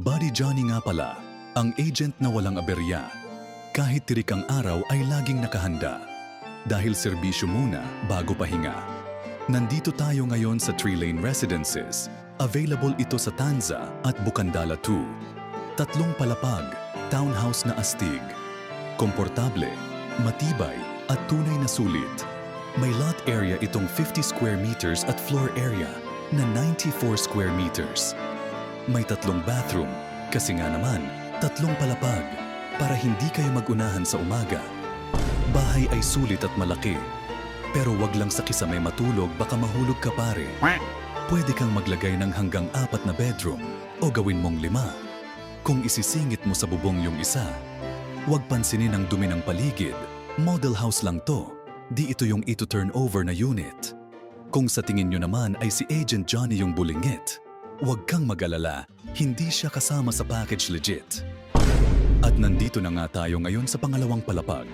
Buddy Johnny nga pala, ang agent na walang aberya. Kahit tirik ang araw ay laging nakahanda. Dahil serbisyo muna bago pahinga. Nandito tayo ngayon sa 3-lane residences. Available ito sa Tanza at Bukandala 2. 3 palapag, townhouse na astig. Komportable, matibay at tunay na sulit. May lot area itong 50 square meters at floor area na 94 square meters. May 3 bathroom, kasi nga naman, 3 palapag para hindi kayo mag-unahan sa umaga. Bahay ay sulit at malaki. Pero wag lang sa kisamay matulog, baka mahulog ka pare. Pwede kang maglagay ng hanggang 4 na bedroom o gawin mong 5. Kung isisingit mo sa bubong yung isa, wag pansinin ang dumi ng paligid. Model house lang to. Di ito yung ito-turn over na unit. Kung sa tingin nyo naman ay si Agent Johnny yung bulingit, wag kang mag-alala, hindi siya kasama sa package legit. At nandito na nga tayo ngayon sa pangalawang palapag.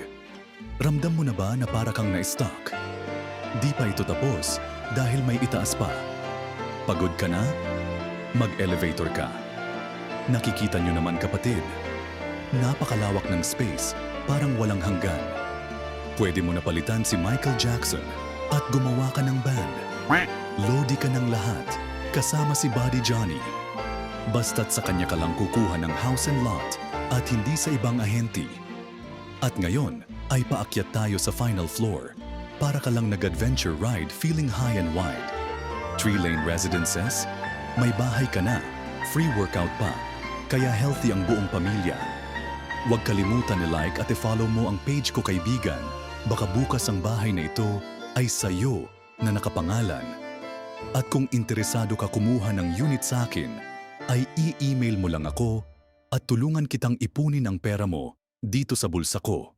Ramdam mo na ba na para kang na-stuck? Di pa ito tapos dahil may itaas pa. Pagod ka na? Mag-elevator ka. Nakikita nyo naman kapatid, napakalawak ng space, parang walang hanggan. Pwede mo na palitan si Michael Jackson at gumawa ka ng band. Lodi ka ng lahat, kasama si Buddy Johnny. Basta't sa kanya ka lang kukuha ng house and lot at hindi sa ibang ahente. At ngayon ay paakyat tayo sa final floor para ka lang nag-adventure ride feeling high and wide. 3-lane residences, may bahay ka na, free workout pa, kaya healthy ang buong pamilya. Huwag kalimutan i-like at i-follow mo ang page ko kaibigan. Baka bukas ang bahay na ito ay sayo na nakapangalan. At kung interesado ka kumuha ng unit sa akin, ay i-email mo lang ako at tulungan kitang ipunin ang pera mo dito sa bulsa ko.